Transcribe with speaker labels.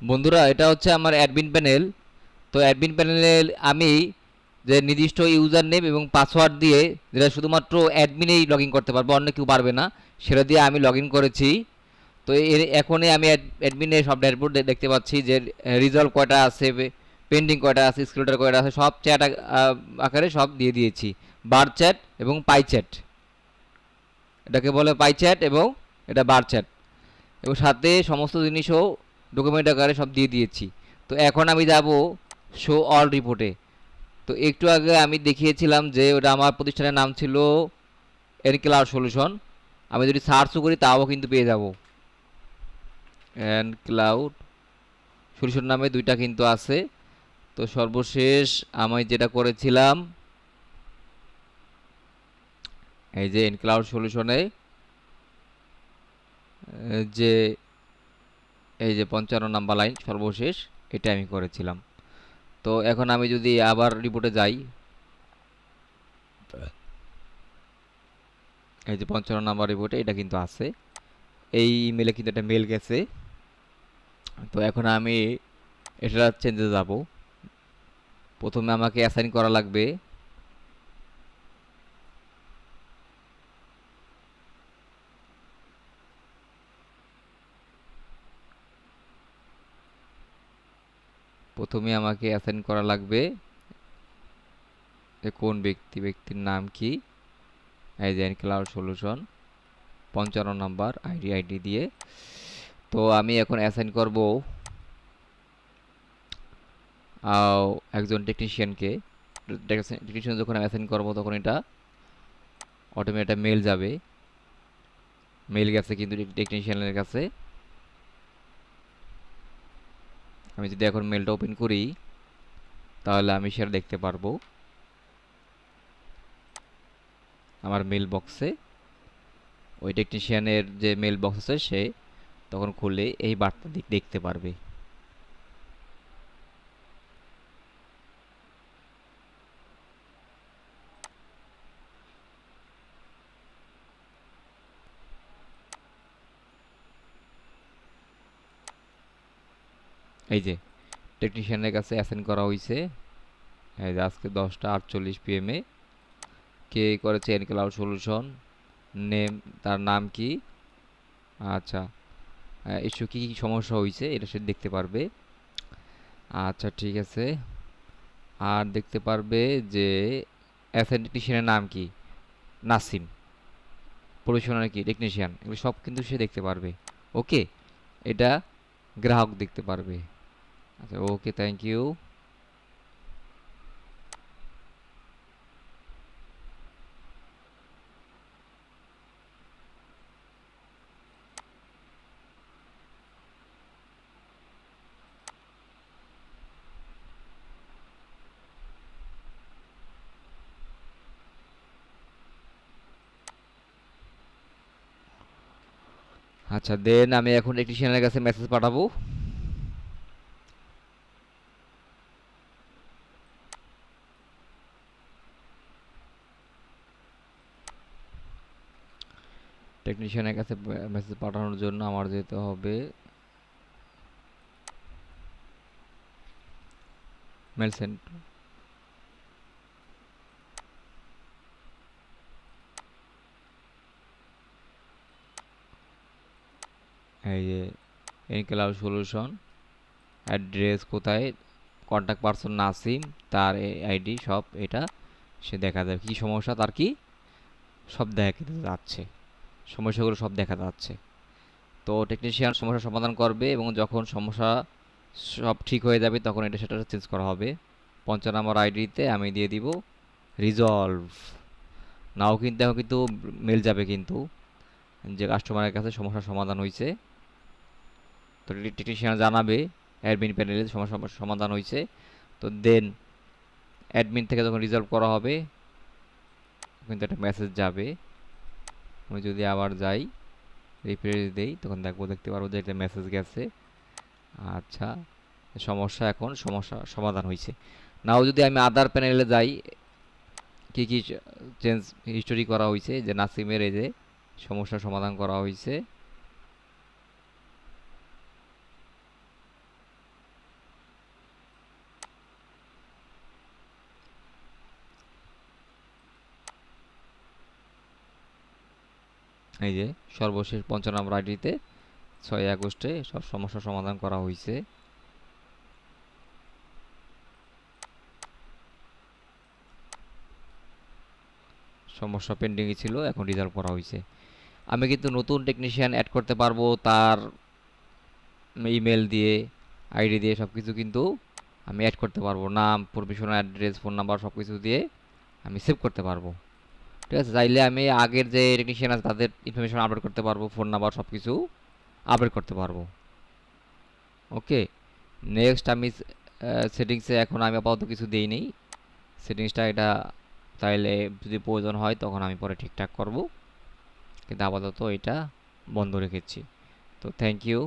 Speaker 1: বন্ধুরা, এটা হচ্ছে আমার অ্যাডমিন প্যানেল। তো অ্যাডমিন প্যানেলে আমি যে নির্দিষ্ট ইউজার নেম এবং পাসওয়ার্ড দিয়ে, যেটা শুধুমাত্র অ্যাডমিনেই লগ ইন করতে পারবো, অন্য কেউ পারবে না, সেটা দিয়ে আমি লগ ইন করেছি। তো এর এখনই আমি অ্যাডমিনে সব ড্যাশবোর্ড দেখতে পাচ্ছি যে রিজলভ কয়টা আছে, পেন্ডিং কয়টা আছে, স্ক্রিপ্টার কয়টা আছে, সব চ্যাট আকারে সব দিয়ে দিয়েছি। বার চ্যাট এবং পাই চ্যাট, এটাকে বলে পাই চ্যাট এবং এটা বার চ্যাট, এবং সাথে সমস্ত জিনিসও ডকুমেন্ট আকারে সব দিয়ে দিয়েছি। তো এখন আমি যাব শো অল রিপোর্টে। তো একটু আগে আমি দেখিয়েছিলাম যে ওটা আমার প্রতিষ্ঠানের নাম ছিল এনক্লাউড সলিউশন। আমি যদি সার্চও করি তাও কিন্তু পেয়ে যাব, এনক্লাউড সলিউশন নামে দুইটা কিন্তু আছে। তো সর্বশেষ আমি যেটা করেছিলাম, এই যে এনক্লাউড সলিউশনে যে এই যে 55 নাম্বার লাইন সর্বশেষ, এটা আমি করেছিলাম। তো এখন আমি যদি আবার রিপোর্টে যাই, এই যে 55 নাম্বার রিপোর্টে এটা কিন্তু আছে, এই ইমেলে কিন্তু একটা মেল গেছে। তো এখন আমি এটা চেঞ্জে যাব। প্রথমে আমাকে অ্যাসাইন করা লাগবে প্রথমে আমাকে অ্যাসাইন করা লাগবে যে কোন ব্যক্তির নাম কি, এই যে ক্লাউড সলিউশন 55 নাম্বার আইডি দিয়ে। তো আমি এখন অ্যাসাইন করব একজন টেকনিশিয়ানকে। টেকনিশিয়ান যখন অ্যাসাইন করব তখন এটা অটোমেটিক মেল যাবে। মেল গেছে কিন্তু টেকনিশিয়ানের কাছে। আমি যদি এখন মেলটা ওপেন করি তাহলে আমি সেটা দেখতে পারবো আমার মেল বক্সে। ওই টেকনিশিয়ানের যে মেল বক্স আছে সে তখন খুলে এই বার্তা দেখতে পারবে। এই যে টেকনিশিয়ানের কাছে অ্যাসাইন করা হয়েছে, এই যে আজকে 10টা 48 PM এ। কে করেছে এনক্লাউড সলিউশন, নেম, তার নাম কি, আচ্ছা, ইস্যু কী কী সমস্যা হয়েছে এটা সে দেখতে পারবে। আচ্ছা ঠিক আছে। আর দেখতে পারবে যে অ্যাসাইন টেকনিশিয়ানের নাম কি, নাসিম, প্রফেশনাল কি টেকনিশিয়ান, এগুলো সব কিন্তু সে দেখতে পারবে। ওকে, এটা গ্রাহক দেখতে পারবে। আচ্ছা ওকে, থ্যাংক ইউ। আচ্ছা দেন আমি এখন টেকনিশিয়ানের কাছে মেসেজ পাঠাবো। টেকনিশিয়ানের কাছে মেসেজ পাঠানোর জন্য আমার যেতে হবে মেল সেন্ড। এই যে এনক্লাউড সলিউশন, অ্যাড্রেস কোথায়, কন্ট্যাক্ট পারসন নাসিম, তার আইডি সব এটা সে দেখা যাবে, কী সমস্যা তার কি সব দেখা যাচ্ছে, সমস্যাগুলো সব দেখা যাচ্ছে। তো টেকনিশিয়ান সমস্যার সমাধান করবে এবং যখন সমস্যা সব ঠিক হয়ে যাবে তখন এটা সেটা চেঞ্জ করা হবে। 55 নম্বর আইডিতে আমি দিয়ে দিব রিজলভ। নাও কিন্তু এখন কিন্তু মেল যাবে কিন্তু যে কাস্টমারের কাছে সমস্যার সমাধান হয়েছে। তো টেকনিশিয়ান জানাবে অ্যাডমিন প্যানেলে সমস্যার সমাধান হয়েছে। তো দেন অ্যাডমিন থেকে যখন রিজলভ করা হবে কিন্তু একটা মেসেজ যাবে। আমি যদি আবার যাই রিফ্রেশ দেই তখন দেখতে পারবো যে একটা মেসেজ গেছে। আচ্ছা, সমস্যা এখন সমস্যা সমাধান হয়েছে। নাও যদি আমি আদার প্যানেলে যাই, কি কি চেঞ্জ হিস্টোরি করা হয়েছে, যে নাসিমের এই যে সমস্যার সমাধান করা হয়েছে। এই যে সর্বশেষ ৫৫ নম্বর আইডিতে ৬ আগস্টে সব সমস্যার সমাধান করা হয়েছে। সমস্যা পেন্ডিংয়ে ছিল, এখন রিজলভ করা হয়েছে। আমি কিন্তু নতুন টেকনিশিয়ান অ্যাড করতে পারবো, তার ইমেল দিয়ে আইডি দিয়ে সব কিছু কিন্তু আমি অ্যাড করতে পারবো, নাম, প্রফেশনাল অ্যাড্রেস, ফোন নাম্বার সব কিছু দিয়ে আমি সেভ করতে পারবো। ঠিক আছে, চাইলে আমি আগের যে টেকনিশিয়ান আছে তাদের ইনফরমেশন আপডেট করতে পারবো, ফোন নাম্বার সব কিছু আপডেট করতে পারবো। ওকে, নেক্সট আমি সেটিংসে এখন আমি আপাতত কিছু দিই নেই সেটিংসটা, এটা চাইলে যদি প্রয়োজন হয় তখন আমি পরে ঠিকঠাক করব, কিন্তু আপাতত এটা বন্ধ রেখেছি। তো থ্যাংক ইউ।